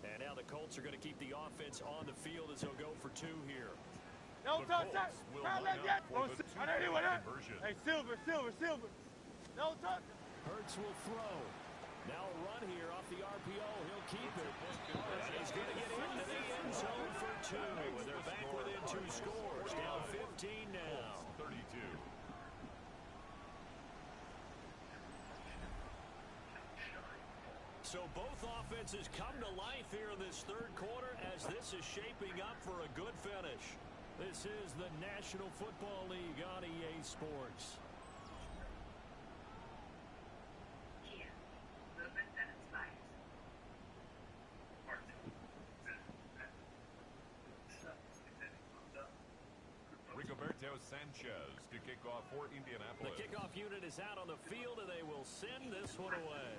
And now the Colts are going to keep the offense on the field as they'll go for 2 here. No touch that. Colts will Crowd line left up yet. for the two-point conversion. Hey, Silver. No touch. Hurts will throw. Now a run here off the RPO. He'll keep it. And he's going to get into the end zone for two. And they're back within 2 scores. Down 15 now. 32. So both offenses come to life here in this third quarter as this is shaping up for a good finish. This is the National Football League on EA Sports. Rigoberto Sanchez to kick off for Indianapolis. The kickoff unit is out on the field, and they will send this one away.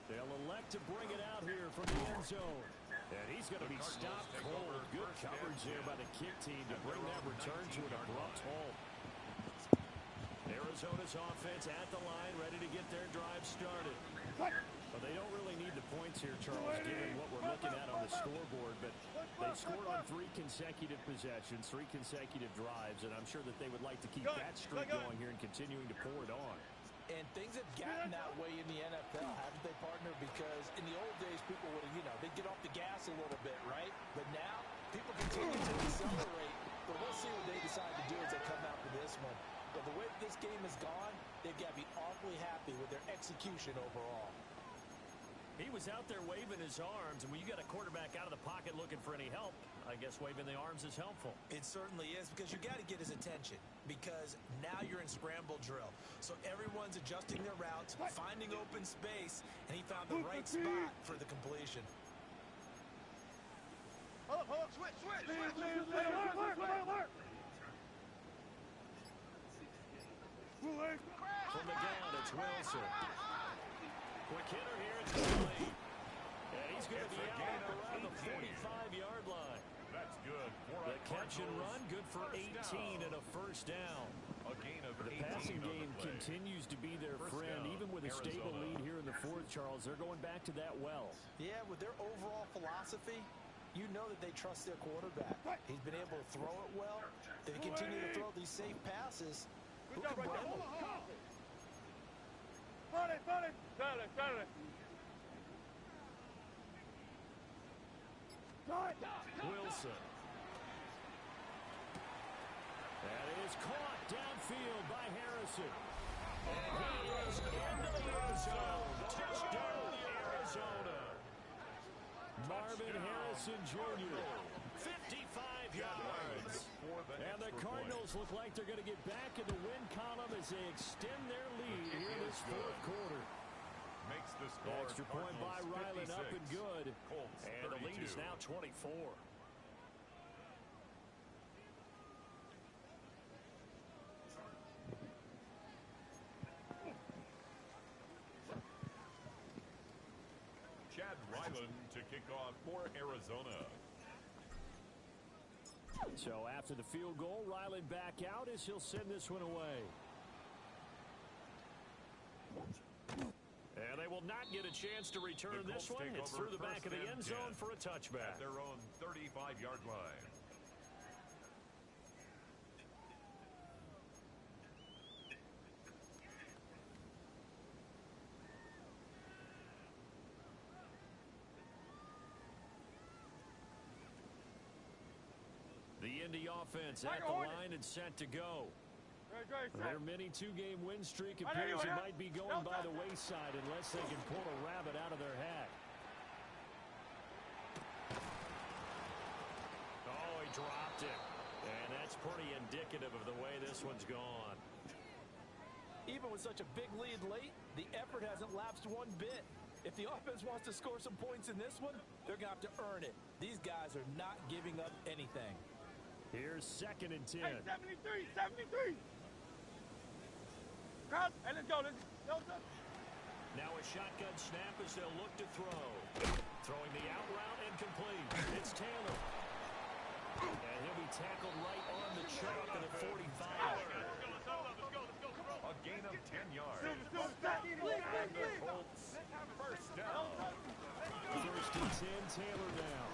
They'll elect to bring it out here from the end zone. And he's going to be stopped cold. Good coverage there by the kick team to bring that return to an abrupt halt. Arizona's offense at the line, ready to get their drive started. Well, they don't really need the points here, Charles, given what we're looking at on the scoreboard. But they've scored on 3 consecutive possessions, 3 consecutive drives, and I'm sure that they would like to keep that streak going here and continuing to pour it on. And things have gotten that way in the NFL, haven't they, partner? Because in the old days, people would have, they'd get off the gas a little bit, right? But now, people continue to accelerate. But we'll see what they decide to do as they come out to this one. But the way this game has gone, they've got to be awfully happy with their execution overall. He was out there waving his arms, and when you got a quarterback out of the pocket looking for any help, I guess waving the arms is helpful. It certainly is, because you got to get his attention, because now you're in scramble drill. So everyone's adjusting their routes, finding open space, and he found the right spot for the completion. Hold up, switch. Work. From the ground, it's Wilson. Quick hitter here, it's complete. And he's going to be out around the 45-yard line. That's good. The catch and run, good for 18 and a first down. A gain of The 18 passing on game the play. continues to be their friend. Even with a stable lead here in the fourth, Charles, they're going back to that well. Yeah, with their overall philosophy, you know that they trust their quarterback. He's been able to throw it well. If they continue to throw these safe passes, who can blame them? Wilson. That is caught downfield by Harrison. And he is into the end zone. Touchdown, Arizona. Marvin Harrison Jr., 55 yards. And the Cardinals look like they're going to get back in the win column as they extend their lead here in this fourth quarter. Makes the score. Extra point by Ryland, up and good. Colts And the lead is 32. now 24. Chad Ryland to kick off for Arizona. So after the field goal, Ryland back out as he'll send this one away. And they will not get a chance to return The this Colts one. take It's over through the back of the first and end zone 10 for a touchback. At their own 35-yard line. The Indy offense at the line and set to go. Their mini 2-game win streak appears it might be going by the wayside unless they can pull a rabbit out of their hat. Oh, he dropped it. And that's pretty indicative of the way this one's gone. Even with such a big lead late, the effort hasn't lapsed one bit. If the offense wants to score some points in this one, they're going to have to earn it. These guys are not giving up anything. Here's 2nd and 10. Hey, 73. Cross, and let's go. Now a shotgun snap as they'll look to throw. Throwing the out route and complete. It's Taylor. And he'll be tackled right on the chalk at the 45. A gain of 10 yards. And the Colts first down. First and brings in Taylor now.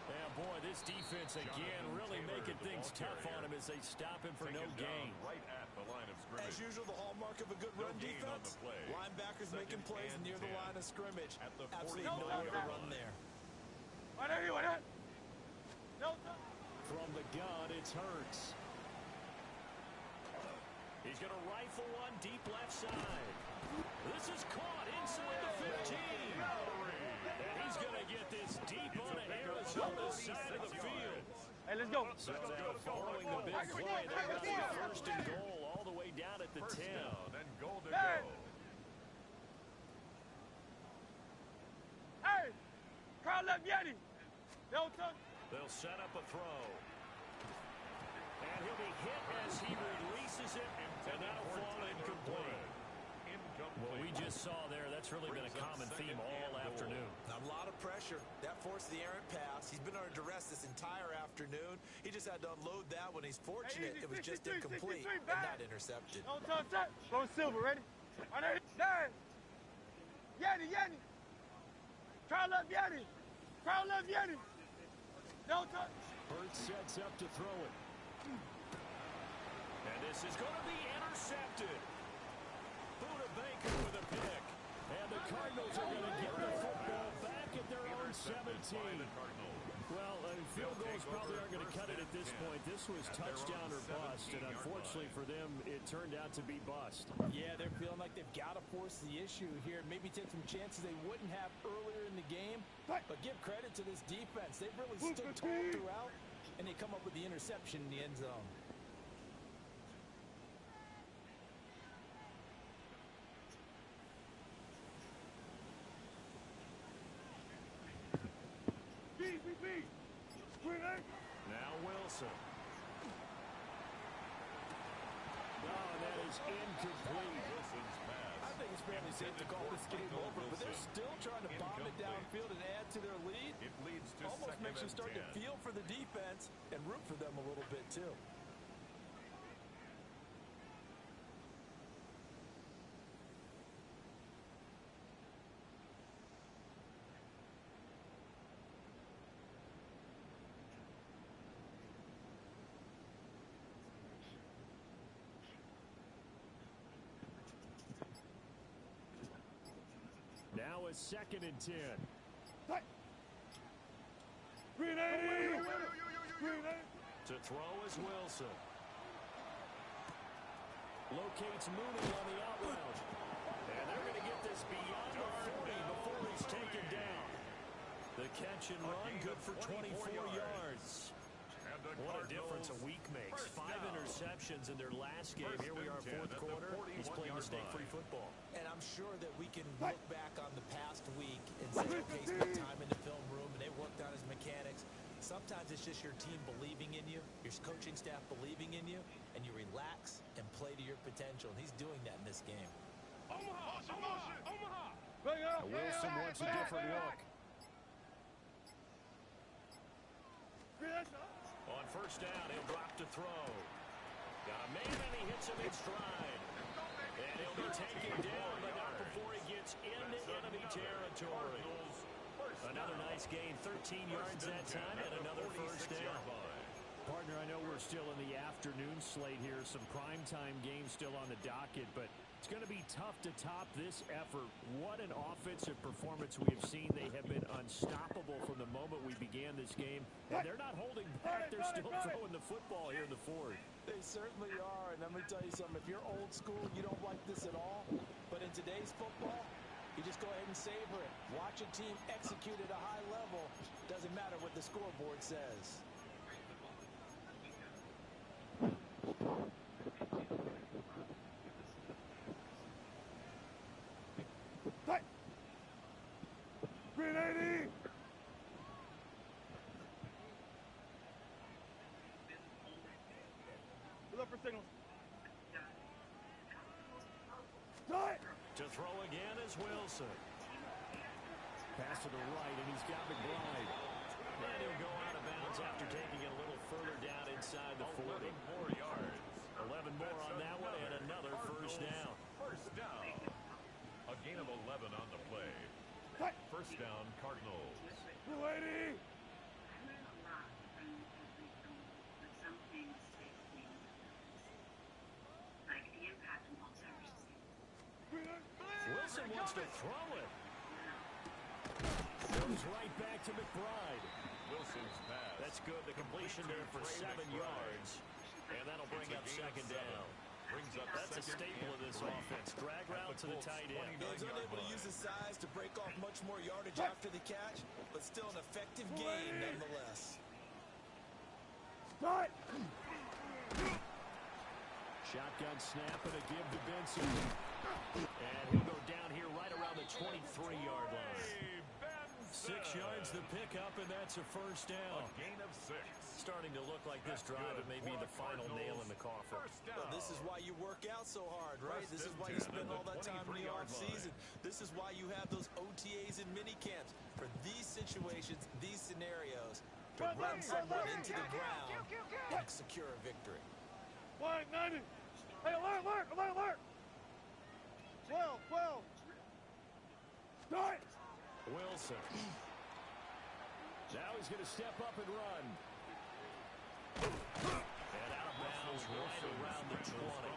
Yeah, boy, this defense again really making things tough on him as they stop him for no gain. Right at the line of scrimmage. As usual, the hallmark of a good run defense. Linebackers making plays near the line of scrimmage. Absolutely nowhere to run there. From the gun, it's Hurts. He's going to rifle one deep left side. This is caught inside the 15. And he's going to get this deep on Arizona's side of the field. Hey, let's go. So following the big play, they're going to be first and goal all the way down at the 10. And goal to go. Hey, crowd left Yeti. They'll set up a throw. And he'll be hit as he releases it, and that'll fall incomplete. What we just saw there, that's really been a common theme all afternoon. A lot of pressure. That forced the errant pass. He's been under duress this entire afternoon. He just had to unload that one. He's fortunate it was just incomplete and not intercepted. Go silver, ready? There. Yeti. Crowd left Yeti. No touch. Hurts sets up to throw it. And this is going to be intercepted. Buda Baker with a pick. And the Cardinals are going to get the football back at their own 17. Well, field goals probably aren't going to cut it at this point. This was touchdown or bust, and unfortunately for them, it turned out to be bust. Yeah, they're feeling like they've got to force the issue here. Maybe take some chances they wouldn't have earlier in the game. But give credit to this defense. They've really stood tall throughout, and they come up with the interception in the end zone. Now Wilson. No, that is incomplete. I think it's fairly safe to call this game over, but they're still trying to bomb it downfield and add to their lead. It leads to almost makes you start to feel for the defense and root for them a little bit too. Now a 2nd and 10. To throw is Wilson. Locates Mooney on the out route. And they're going to get this beyond the 40 before he's taken down. The catch and run good for 24 yards. What a difference a week makes. 5 interceptions in their last game. Here we are, 4th quarter. He's playing mistake-free football. And I'm sure that we can look back on the past week and say, okay, spent time in the film room and they worked on his mechanics. Sometimes it's just your team believing in you, your coaching staff believing in you, and you relax and play to your potential. And he's doing that in this game. Wilson wants a different look. On 1st down, he'll drop to throw. Got a man, and he hits him in stride. And he'll be taken down, but not before he gets into enemy territory. Another nice gain, 13 yards that time, and another 1st down. Partner, I know we're still in the afternoon slate here. Some primetime games still on the docket, but it's going to be tough to top this effort. What an offensive performance we have seen. They have been unstoppable from the moment we began this game. And they're not holding back. They're still throwing the football here in the 4th. They certainly are. And let me tell you something. If you're old school, you don't like this at all. But in today's football, you just go ahead and savor it. Watch a team execute at a high level. Doesn't matter what the scoreboard says. To throw again is Wilson. Pass to the right, and he's got McBride. And he'll go out of bounds after taking it a little further down inside the 40. 11 more yards. 11 more on that one, and another 1st down. 1st down. A gain of 11 on the play. First down, Cardinals. 280. Wilson wants to throw it. Goes right back to McBride. Wilson's pass. That's good. The completion there for 7 yards. And that'll bring up second down. That's a staple of this offense. Drag route to the tight end. He's unable to use his size to break off much more yardage after the catch, but still an effective gain nonetheless. Start. Shotgun snap and a give to Benson. And he'll go down here right around the 23-yard line. 6 yards the pickup, and that's a first down. A gain of 6. Starting to look like this drive it may be the final nail in the coffin. Well, this is why you work out so hard, right? This is why you spend all that time in the off-season. This is why you have those OTAs and mini camps for these situations, these scenarios, to run someone into the ground and secure a victory. 190. Hey, alert. 12. Start. Wilson. Now he's going to step up and run. And out of bounds right around the 20.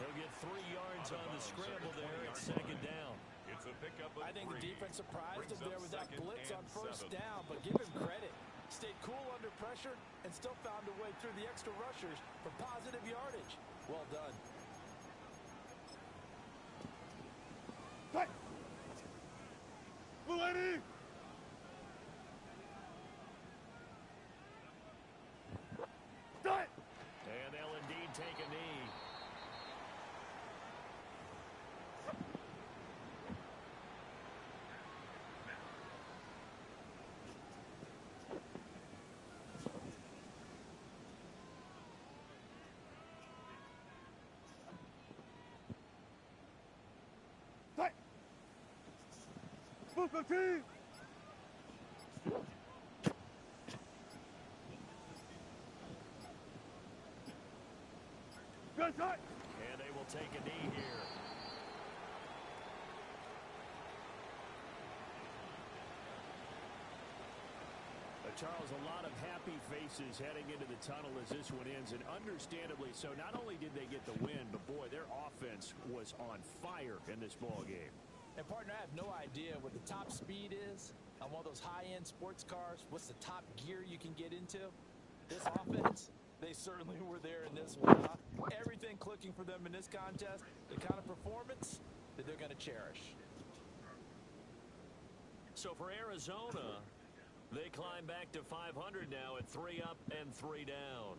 He'll get 3 yards on the scramble there at second down. It's a pickup of I think the defense surprised him there with that blitz on first 7. down, but give him credit. Stayed cool under pressure and still found a way through the extra rushers for positive yardage. Well done. Start. 280. Start. And they'll indeed take a knee. Start. Football team. Good start. And they will take a knee here. Charles, a lot of happy faces heading into the tunnel as this one ends, and understandably so. Not only did they get the win, but boy, their offense was on fire in this ball game. And partner, I have no idea what the top speed is on one of those high-end sports cars. What's the top gear you can get into? This offense, they certainly were there in this one. Huh? Everything clicking for them in this contest, the kind of performance that they're going to cherish. So for Arizona, they climb back to 500 now at 3 up and 3 down.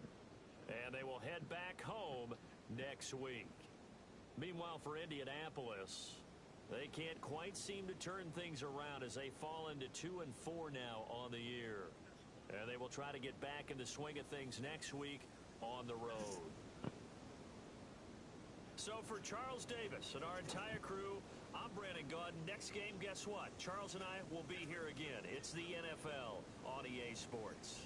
And they will head back home next week. Meanwhile, for Indianapolis, they can't quite seem to turn things around as they fall into 2 and 4 now on the year. And they will try to get back in the swing of things next week on the road. So for Charles Davis and our entire crew, I'm Brandon Gaudin. Next game, guess what? Charles and I will be here again. It's the NFL on EA Sports.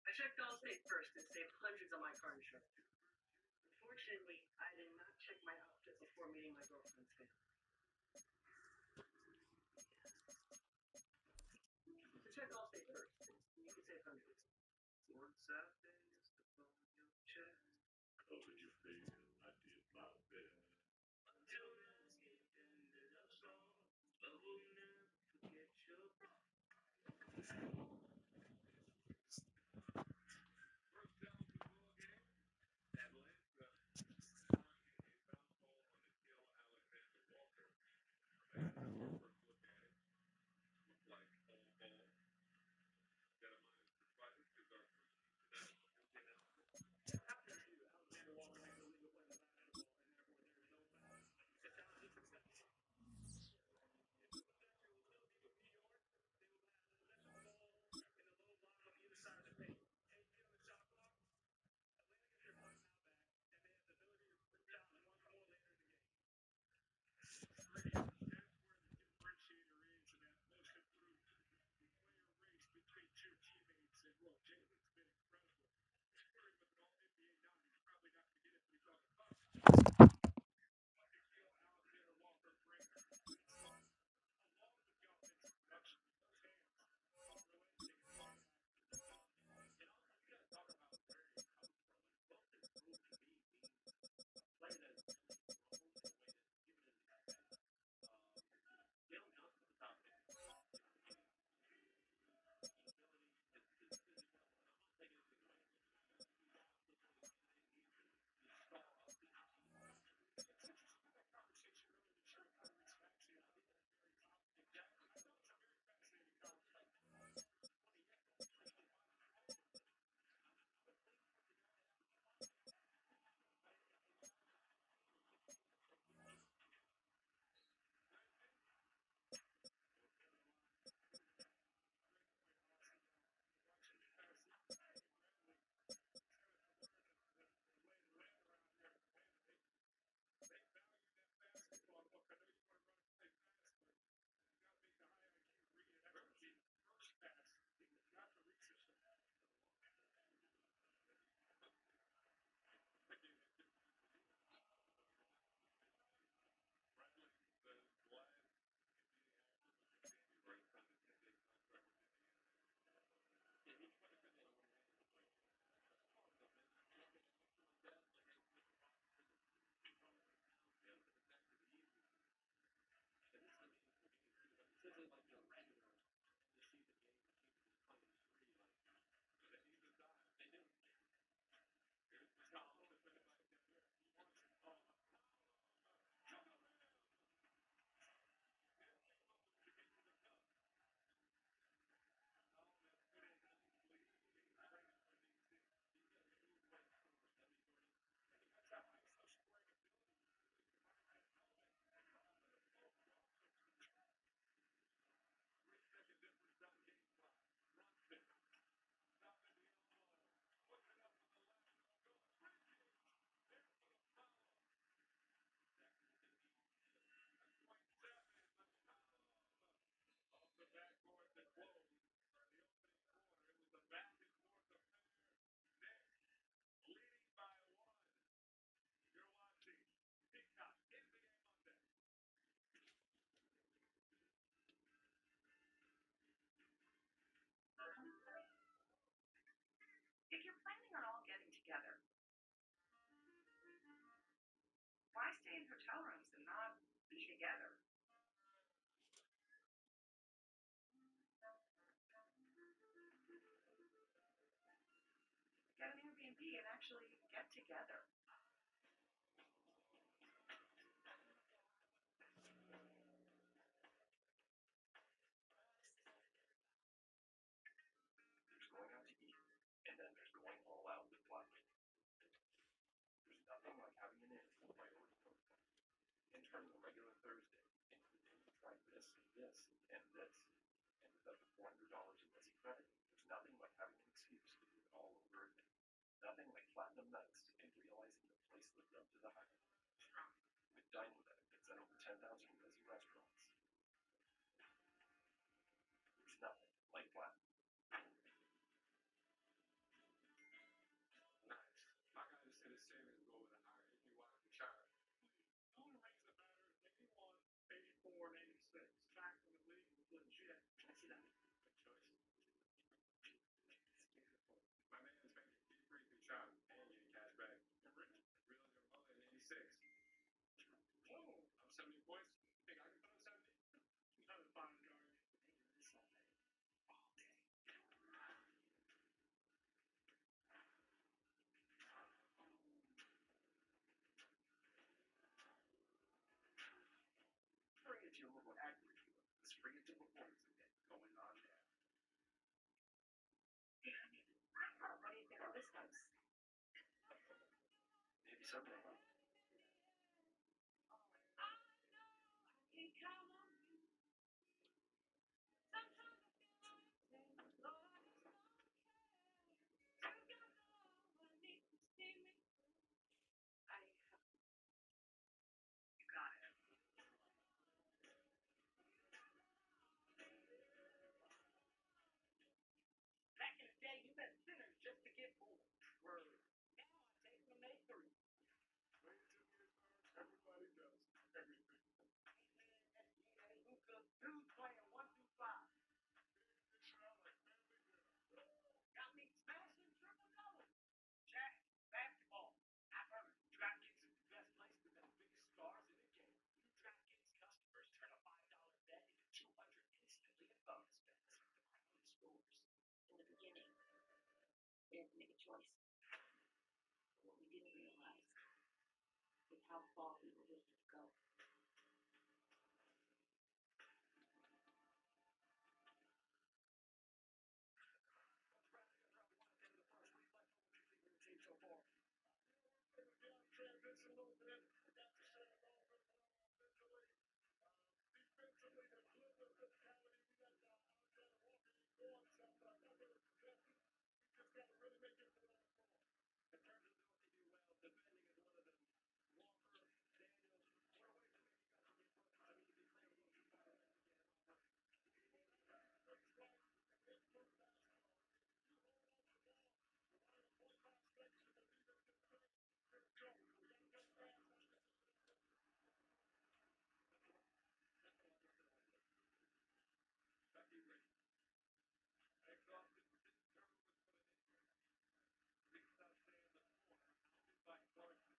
I checked Allstate first and saved hundreds on my car insurance. Unfortunately, I did not check my outfit before meeting my girlfriend's family. So check Allstate first. You can save hundreds. Once I danced upon your chest. How did you feel? I did my best. Until that skip ended up strong. Love will never forget your If you're planning on all getting together, why stay in hotel rooms and not be together? Get an Airbnb and actually get together. There's going out to eat, and then there's going turning a regular Thursday into the day you tried this and this and this. Ended up with $400 in missing credit. There's nothing like having an excuse to do it all over again. Nothing like platinum nights and realizing the place lived up to the hype. With dining benefits at over 10,000 busy restaurants. There's nothing like platinum. Nice. My guy just hit his savings goal with a higher APY from China. Only rates that matter is 81, 84, and 86. Back when the league was legit. I see that. Good choice. My man's making free through China and getting cash back. Real your mother in 86. Oh, I'm 70 points. You think I can put up 70? Another fine guard. Maybe this Sunday. All day. Bring it to your local Acura dealer. Let's bring it to performance event going on now. What do you think of this house? Maybe someday. You got it. Back in the day, you met sinners just to get born. Word. Now I take them, they through. 22 years old, everybody does everything. SGA, Luka, dudes playing 1 through 5. Got me smashing triple doubles. Jack, basketball. I've heard DraftKings is the best place to bet biggest stars in the game. New DraftKings customers turn a $5 bet into 200 instantly in bonus bets. Depending on the scores. In the beginning, we had to make a choice. But what we didn't realize is how far we were willing to go. So far. Transition a little bit. Got to share the ball with offensively. Defensively, there's a little bit of physicality. We got Alexander Walker going something. I'm not really suggesting. We just got to really make it to the last ball. In terms of what they do well, defending is one of them. Walker, Daniels, what a way to make you guys get broken. I mean, they play a little too far to get it all right. Becky Ray. Exhausted, 6 turnovers for the Knicks. 6 touchdowns, 4 by Clark.